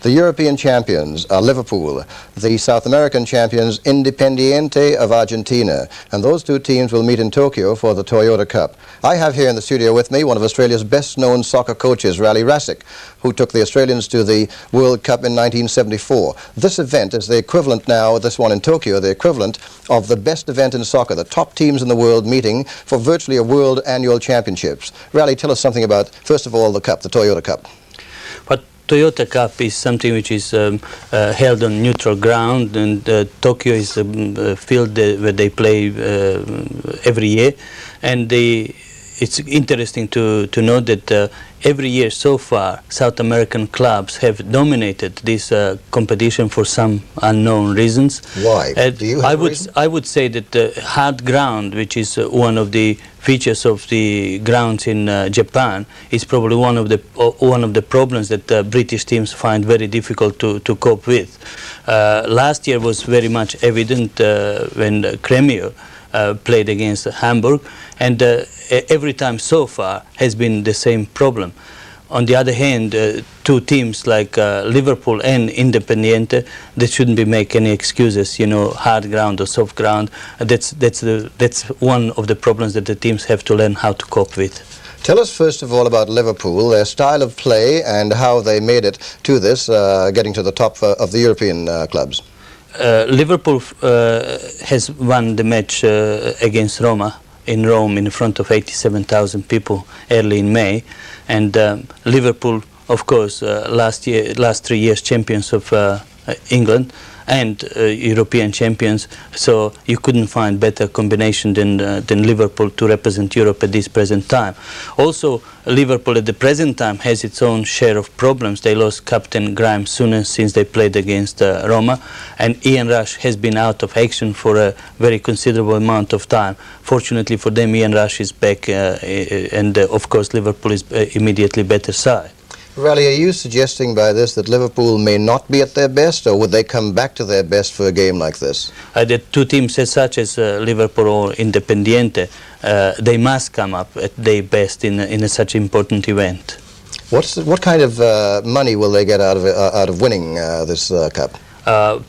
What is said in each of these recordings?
The European champions are Liverpool, the South American champions Independiente of Argentina, and those two teams will meet in Tokyo for the Toyota Cup. I have here in the studio with me one of Australia's best-known soccer coaches, Rale Rasic, who took the Australians to the World Cup in 1974. This event is the equivalent now, this one in Tokyo, the equivalent of the best event in soccer, the top teams in the world meeting for virtually a world annual championships. Rale, tell us something about, first of all, the Cup, the Toyota Cup. But Toyota Cup is something which is held on neutral ground, and Tokyo is a field where they play every year, and it's interesting to note that every year so far South American clubs have dominated this competition for some unknown reasons. Why? Do you have a reason? I would say that the hard ground, which is one of the features of the grounds in Japan, is probably one of the problems that British teams find very difficult to cope with. Last year was very much evident when Cremio played against Hamburg, and every time so far has been the same problem. On the other hand, two teams like Liverpool and Independiente, they shouldn't be making any excuses, you know, hard ground or soft ground. That's one of the problems that the teams have to learn how to cope with. Tell us first of all about Liverpool, their style of play and how they made it to this, getting to the top of the European clubs. Liverpool has won the match against Roma in Rome in front of 87,000 people early in May, and Liverpool, of course, last 3 years champions of England and European champions, so you couldn't find better combination than Liverpool to represent Europe at this present time. Also, Liverpool at the present time has its own share of problems. They lost captain Graham Souness since they played against Roma, and Ian Rush has been out of action for a very considerable amount of time. Fortunately for them, Ian Rush is back, and of course Liverpool is immediately better side. Rale, are you suggesting by this that Liverpool may not be at their best, or would they come back to their best for a game like this? The two teams as such as Liverpool or Independiente, they must come up at their best in such important event. What kind of money will they get out of winning this cup?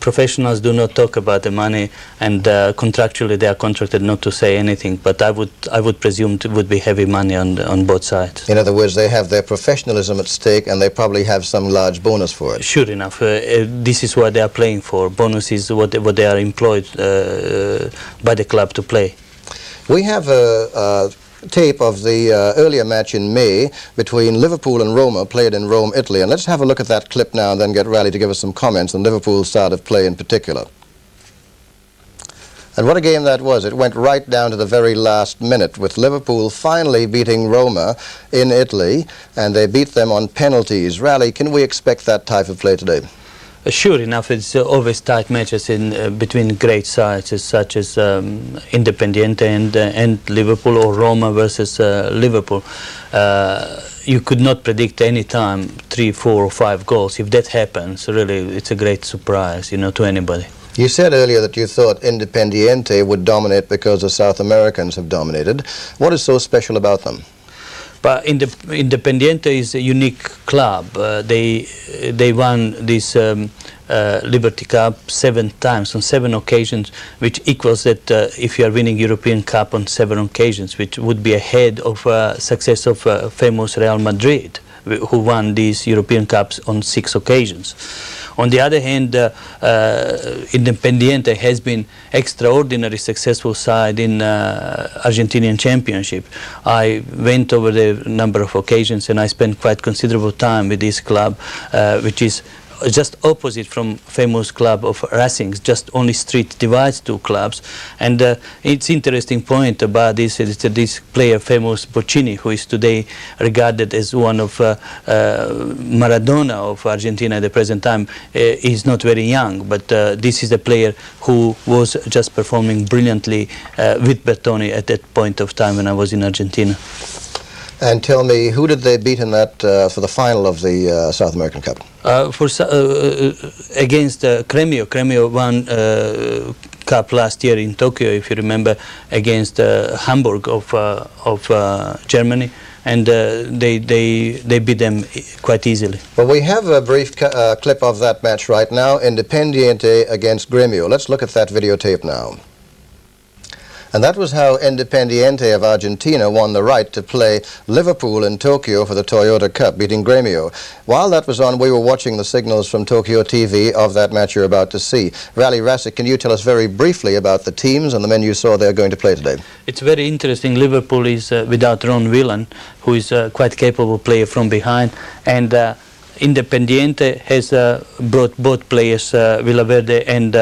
Professionals do not talk about the money, and contractually they are contracted not to say anything, but I would presume it would be heavy money on both sides. In other words, they have their professionalism at stake, and they probably have some large bonus for it. Sure enough. This is what they are playing for. Bonus is what they are employed by the club to play. We have a tape of the earlier match in May between Liverpool and Roma, played in Rome, Italy. And let's have a look at that clip now and then get Rale to give us some comments on Liverpool's style of play in particular. And what a game that was. It went right down to the very last minute, with Liverpool finally beating Roma in Italy, and they beat them on penalties. Rale, can we expect that type of play today? Sure enough, it's always tight matches in between great sides such as Independiente and Liverpool, or Roma versus Liverpool. You could not predict any time 3, 4 or 5 goals. If that happens, really, it's a great surprise, you know, to anybody. You said earlier that you thought Independiente would dominate because the South Americans have dominated. What is so special about them? But Independiente is a unique club. They won this Liberty Cup 7 times on 7 occasions, which equals that if you are winning European Cup on 7 occasions, which would be ahead of success of famous Real Madrid, who won these European Cups on 6 occasions. On the other hand, Independiente has been extraordinarily successful side in Argentinian Championship. I went over the number of occasions, and I spent quite considerable time with this club, which is just opposite from famous club of Racing. Just only street divides two clubs, and it's interesting point about this is that this player, famous Bochini, who is today regarded as one of Maradona of Argentina at the present time, is not very young, but this is a player who was just performing brilliantly with Bertoni at that point of time when I was in Argentina. And tell me, who did they beat in that for the final of the South American Cup? Against Cremio. Cremio won Cup last year in Tokyo, if you remember, against Hamburg of Germany. and they beat them quite easily. Well, we have a brief clip of that match right now, Independiente against Grêmio. Let's look at that videotape now. And that was how Independiente of Argentina won the right to play Liverpool in Tokyo for the Toyota Cup, beating Grêmio. While that was on, we were watching the signals from Tokyo TV of that match you're about to see. Rale Rasic, can you tell us very briefly about the teams and the men you saw they're going to play today? It's very interesting. Liverpool is without Ron Whelan, who is a quite capable player from behind, and Independiente has brought both players, Villaverde and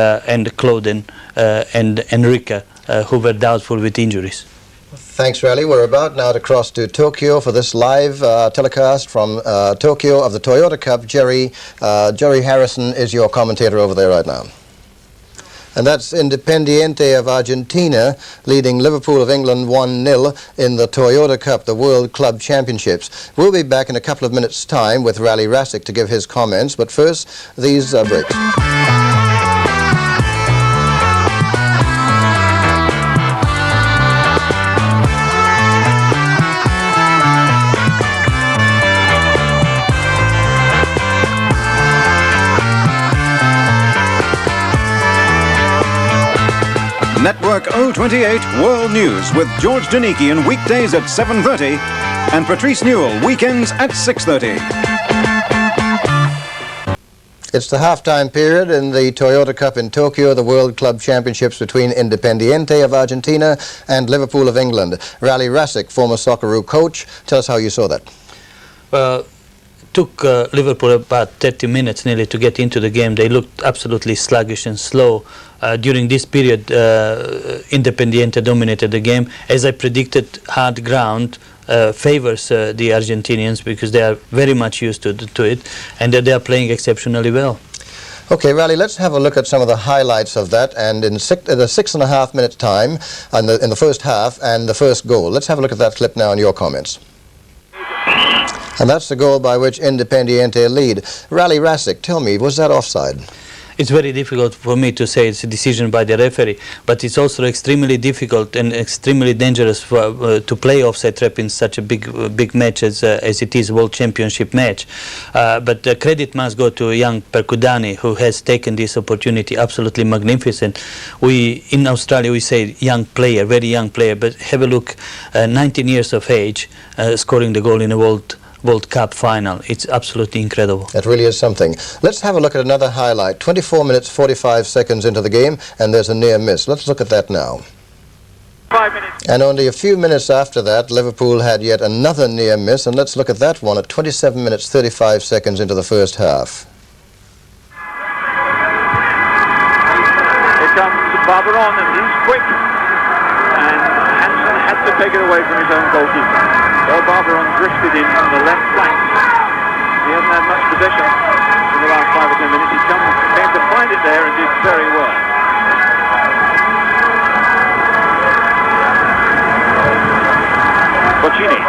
Clauden and Enrique, who were doubtful with injuries. Thanks, Rale. We're about now to cross to Tokyo for this live telecast from Tokyo of the Toyota Cup. Jerry Harrison is your commentator over there right now. And that's Independiente of Argentina leading Liverpool of England 1-0 in the Toyota Cup, the World Club Championships. We'll be back in a couple of minutes' time with Rale Rasic to give his comments, but first, these breaks. Network 028 World News with George Danikian weekdays at 7:30 and Patrice Newell weekends at 6:30. It's the halftime period in the Toyota Cup in Tokyo, the World Club Championships between Independiente of Argentina and Liverpool of England. Rale Rasic, former Socceroo coach, tell us how you saw that. Well, took Liverpool about 30 minutes nearly to get into the game. They looked absolutely sluggish and slow. During this period, Independiente dominated the game. As I predicted, hard ground favors the Argentinians because they are very much used to it, and they are playing exceptionally well. Okay, Rale, let's have a look at some of the highlights of that, and in the 6.5 minute time in the first half and the first goal. Let's have a look at that clip now and your comments. And that's the goal by which Independiente lead. Rale Rasic, tell me, was that offside? It's very difficult for me to say it's a decision by the referee, but it's also extremely difficult and extremely dangerous to play offside trap in such a big match as it is a World Championship match. But the credit must go to young Percudani, who has taken this opportunity absolutely magnificent. In Australia we say young player, very young player, but have a look, 19 years of age, scoring the goal in a World Cup final. It's absolutely incredible. That really is something. Let's have a look at another highlight. 24 minutes 45 seconds into the game, and there's a near miss. Let's look at that now. 5 minutes. And only a few minutes after that, Liverpool had yet another near miss, and let's look at that one at 27 minutes 35 seconds into the first half. Here comes Barberon, and he's quick. And Hansen had to take it away from his own goalkeeper. Well, Barberon drifted in on the left flank. He hasn't had much possession in the last 5 or 10 minutes. He came to find it there and did very well. Bocchini.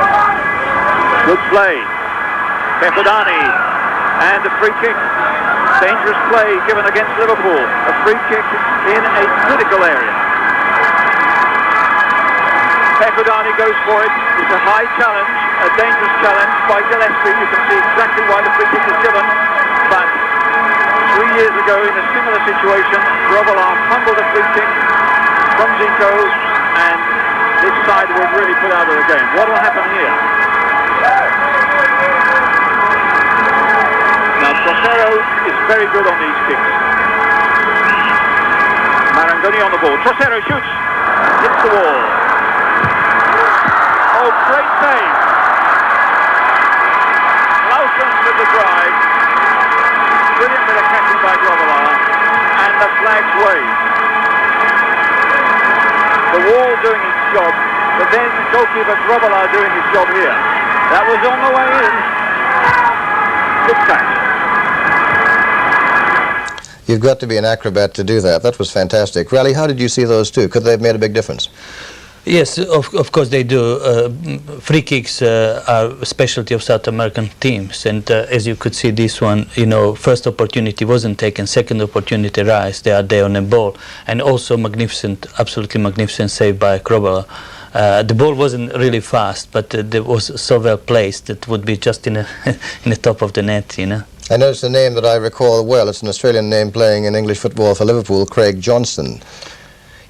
Good play. Percudani. And a free kick. Dangerous play given against Liverpool. A free kick in a critical area. Percudani goes for it. It's a high challenge, a dangerous challenge by Gillespie. You can see exactly why the free kick is given. But 3 years ago, in a similar situation, Grobbelaar fumbled a free kick from Zico, and this side were really put out of the game. What will happen here? Now, Trocero is very good on these kicks. Marangoni on the ball. Trocero shoots. Hits the wall. Oh, great save. Clausen with the drive. Brilliant bit of catching by Grobbelaar. And the flag's waved. The wall doing its job, but then goalkeeper Grobbelaar doing his job here. That was on the way in. Good catch. You've got to be an acrobat to do that. That was fantastic. Rale, how did you see those two? Could they have made a big difference? Yes, of course they do. Free kicks are a specialty of South American teams, and as you could see, this one, first opportunity wasn't taken, second opportunity rise, they are there on the ball, and also magnificent, absolutely magnificent save by Grobbelaar. The ball wasn't really fast, but it was so well placed that it would be just in the top of the net, you know. I noticed a name that I recall well. It's an Australian name playing in English football for Liverpool, Craig Johnston.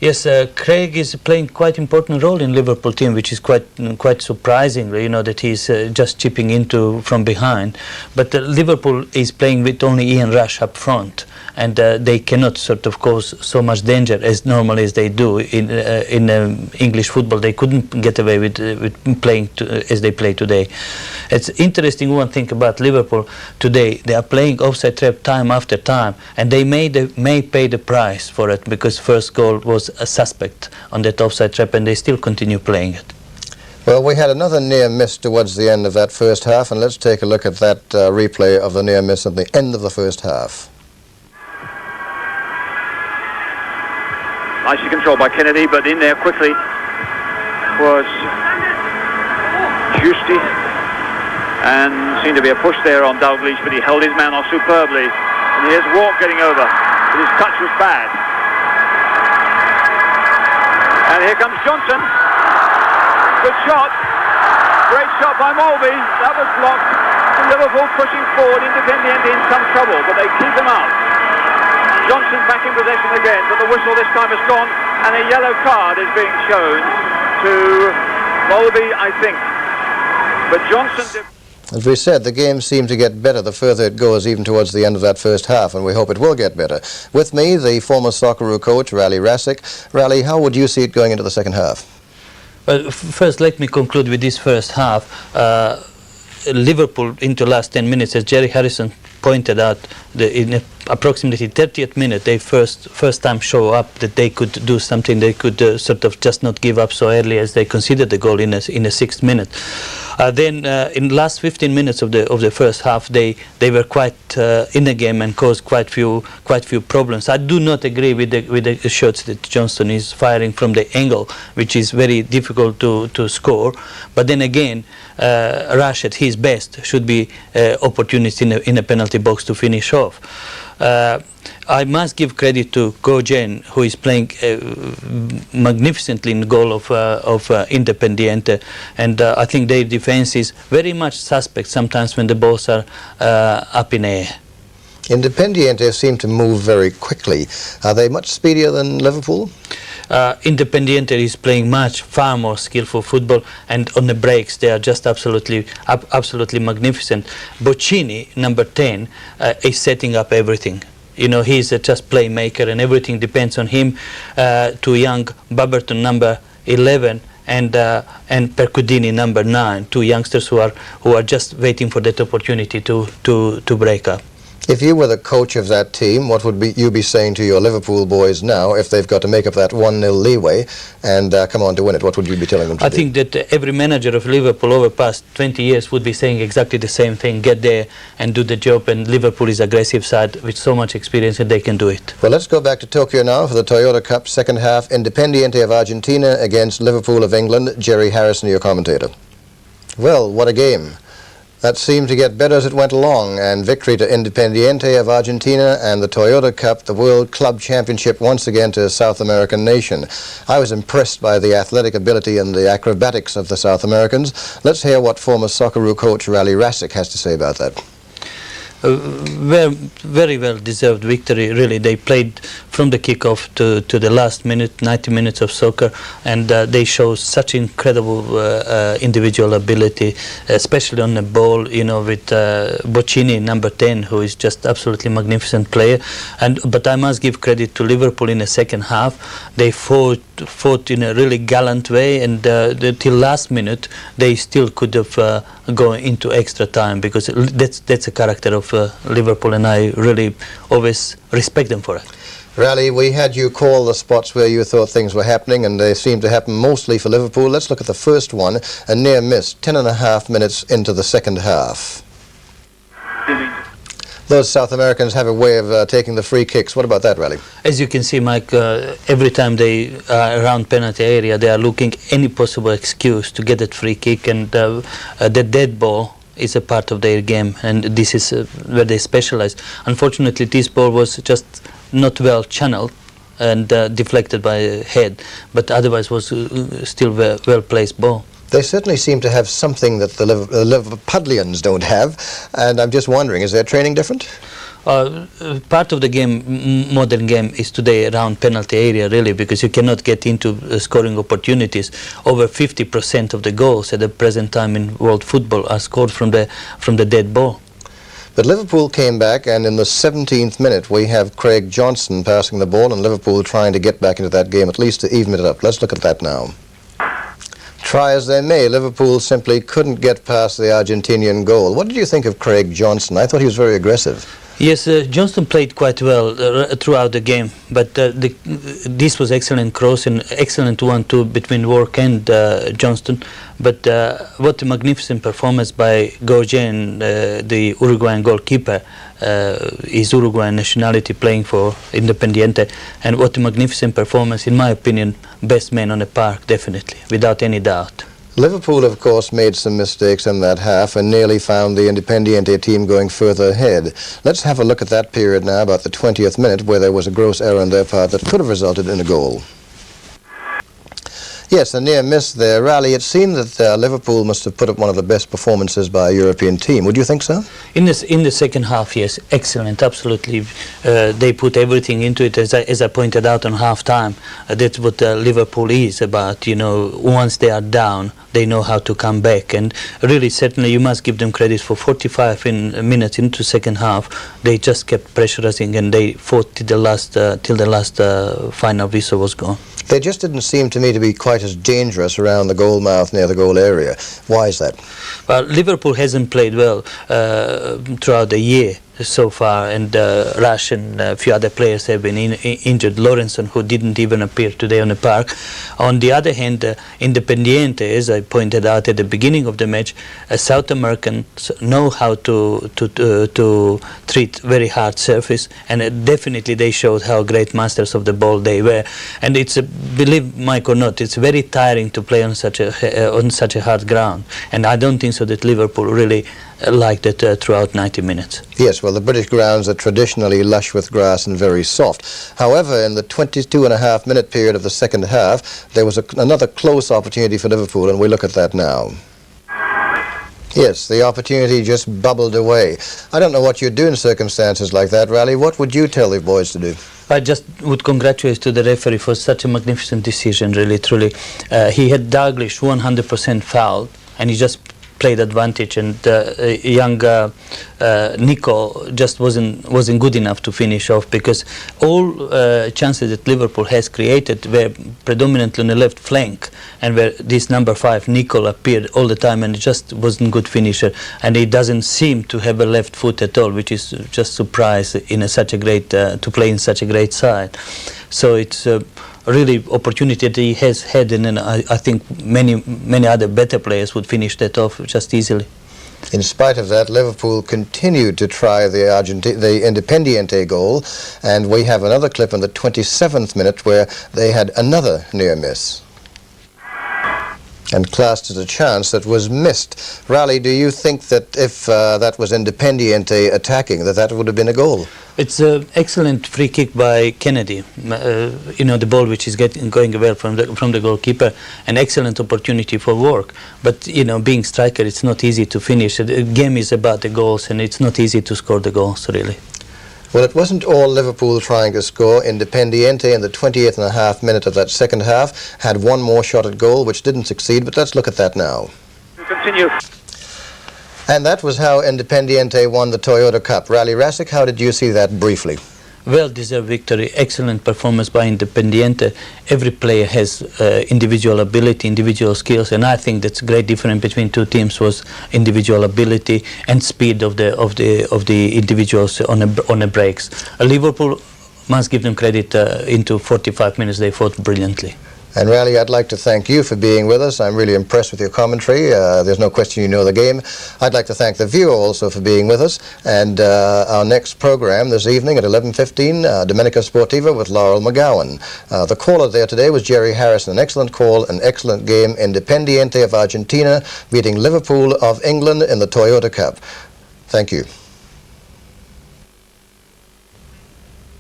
Yes, Craig is playing quite important role in Liverpool team, which is quite surprising, you know, that he's just chipping into from behind. But Liverpool is playing with only Ian Rush up front, and they cannot sort of cause so much danger as normally as they do in English football. They couldn't get away with playing as they play today. It's interesting one thing about Liverpool today. They are playing offside trap time after time, and they may pay the price for it, because first goal was a suspect on that offside trap, and they still continue playing it. Well, we had another near miss towards the end of that first half, and let's take a look at that replay of the near miss at the end of the first half. Nicely controlled by Kennedy, but in there quickly was Giusti, and seemed to be a push there on Dalglish, but he held his man off superbly. And here's Walk getting over, but his touch was bad. And here comes Johnson. Good shot. Great shot by Mulvey. That was blocked. And Liverpool pushing forward, Independiente in some trouble, but they keep them out. Johnson back in possession again, but the whistle this time has gone, and a yellow card is being shown to Mulvey, I think. But Johnson... As we said, the game seemed to get better the further it goes, even towards the end of that first half, and we hope it will get better. With me, the former Socceroo coach, Rale Rasic. Rale, how would you see it going into the second half? Well, first let me conclude with this first half. Liverpool into last 10 minutes, as Jerry Harrison pointed out, in approximately 30th minute, they first time show up that they could do something. They could sort of just not give up so early as they conceded the goal in the 6th minute. Then in the last 15 minutes of the first half, they were quite in the game and caused quite few problems. I do not agree with the shots that Johnston is firing from the angle, which is very difficult to score. But then again, Rush at his best should be opportunist in the penalty box to finish off. I must give credit to Gojen, who is playing magnificently in goal of Independiente, and I think their defense is very much suspect sometimes when the balls are up in air. Independiente seem to move very quickly. Are they much speedier than Liverpool? Independiente is playing far more skillful football, and on the breaks they are just absolutely magnificent. Boccini, number 10, is setting up everything. You know, he's just playmaker, and everything depends on him. To young Baberton, number 11, and Percudini, number 9, two youngsters who are just waiting for that opportunity to break up. If you were the coach of that team, what would you be saying to your Liverpool boys now if they've got to make up that 1-0 leeway and come on to win it? What would you be telling them to do? I think that every manager of Liverpool over past 20 years would be saying exactly the same thing. Get there and do the job, and Liverpool is aggressive side with so much experience that they can do it. Well, let's go back to Tokyo now for the Toyota Cup second half. Independiente of Argentina against Liverpool of England. Jerry Harrison, your commentator. Well, what a game. That seemed to get better as it went along, and victory to Independiente of Argentina, and the Toyota Cup, the World Club Championship, once again to a South American nation. I was impressed by the athletic ability and the acrobatics of the South Americans. Let's hear what former Socceroo coach Rale Rasic has to say about that. Very well deserved victory, really. They played from the kickoff to the last minute, 90 minutes of soccer, and they show such incredible individual ability, especially on the ball, you know, with Boccini, number 10, who is just absolutely magnificent player. But I must give credit to Liverpool in the second half. They fought in a really gallant way, and till last minute they still could have gone into extra time, because that's a character of Liverpool, and I really always respect them for it. Rale, we had you call the spots where you thought things were happening, and they seem to happen mostly for Liverpool. Let's look at the first one, a near miss, 10.5 minutes into the second half. Those South Americans have a way of taking the free kicks. What about that, Rale? As you can see, Mike, every time they are around penalty area, they are looking any possible excuse to get that free kick, and the dead ball is a part of their game, and this is where they specialize. Unfortunately, this ball was just not well channeled, and deflected by head, but otherwise was still well placed ball. They certainly seem to have something that the Liverpudlians don't have, and I'm just wondering, is their training different? Part of the game, modern game, is today around penalty area, really, because you cannot get into scoring opportunities. Over 50% of the goals at the present time in world football are scored from the dead ball. But Liverpool came back, and in the 17th minute we have Craig Johnston passing the ball and Liverpool trying to get back into that game, at least to even it up. Let's look at that now. Try as they may, Liverpool simply couldn't get past the Argentinian goal. What did you think of Craig Johnston? I thought he was very aggressive. Yes, Johnston played quite well throughout the game, but this was excellent cross and excellent 1-2 between Work and Johnston. But what a magnificent performance by Gorgen, the Uruguayan goalkeeper, is Uruguayan nationality, playing for Independiente, and what a magnificent performance, in my opinion, best man on the park, definitely, without any doubt. Liverpool, of course, made some mistakes in that half and nearly found the Independiente team going further ahead. Let's have a look at that period now, about the 20th minute, where there was a gross error on their part that could have resulted in a goal. Yes, a near miss there. Rale, it seemed that Liverpool must have put up one of the best performances by a European team. Would you think so? In the second half, yes, excellent, absolutely. They put everything into it, as I pointed out on half-time. That's what Liverpool is about, you know. Once they are down, they know how to come back, and really, certainly, you must give them credit for 45 minutes into second half. They just kept pressurizing, and they fought till the last final whistle was gone. They just didn't seem to me to be quite as dangerous around the goal mouth near the goal area. Why is that? Well, Liverpool hasn't played well throughout the year so far, and Rush and a few other players have been injured. Lorenzen, who didn't even appear today on the park. On the other hand, Independiente, as I pointed out at the beginning of the match, South Americans know how to treat very hard surface, and definitely they showed how great masters of the ball they were. And it's, believe Mike or not, it's very tiring to play on such a hard ground, and I don't think so that Liverpool really liked it throughout 90 minutes. Yes, well, the British grounds are traditionally lush with grass and very soft. However, in the 22.5-minute period of the second half, there was another close opportunity for Liverpool, and we look at that now. Yes, the opportunity just bubbled away. I don't know what you'd do in circumstances like that, Rale. What would you tell the boys to do? I just would congratulate to the referee for such a magnificent decision, really, truly. He had Dalglish 100% fouled, and he just played advantage, and young Nico just wasn't good enough to finish off, because all chances that Liverpool has created were predominantly on the left flank, and where this number 5 Nico appeared all the time, and just wasn't good finisher, and he doesn't seem to have a left foot at all, which is just surprise in such a great to play in such a great side. So it's really opportunity that he has had, and I think many other better players would finish that off just easily. In spite of that, Liverpool continued to try the Independiente goal, and we have another clip in the 27th minute where they had another near miss and classed as a chance that was missed. Rale, do you think that if that was Independiente attacking, that would have been a goal? It's an excellent free kick by Kennedy. You know, the ball which is going well from the goalkeeper, an excellent opportunity for Work. But you know, being striker, it's not easy to finish. The game is about the goals, and it's not easy to score the goals, really. Well, it wasn't all Liverpool trying to score. Independiente in the 20th minute of that second half had one more shot at goal, which didn't succeed, but let's look at that now. Continue. And that was how Independiente won the Toyota Cup. Rale Rasic, how did you see that briefly? Well-deserved victory, excellent performance by Independiente. Every player has individual ability, individual skills, and I think that's a great difference between two teams was individual ability and speed of the individuals on the breaks. Liverpool must give them credit. Into 45 minutes they fought brilliantly. And Rale, I'd like to thank you for being with us. I'm really impressed with your commentary. There's no question you know the game. I'd like to thank the viewer also for being with us. And our next program this evening at 11:15, Domenica Sportiva with Laurel McGowan. The caller there today was Jerry Harrison. An excellent call, an excellent game. Independiente of Argentina beating Liverpool of England in the Toyota Cup. Thank you.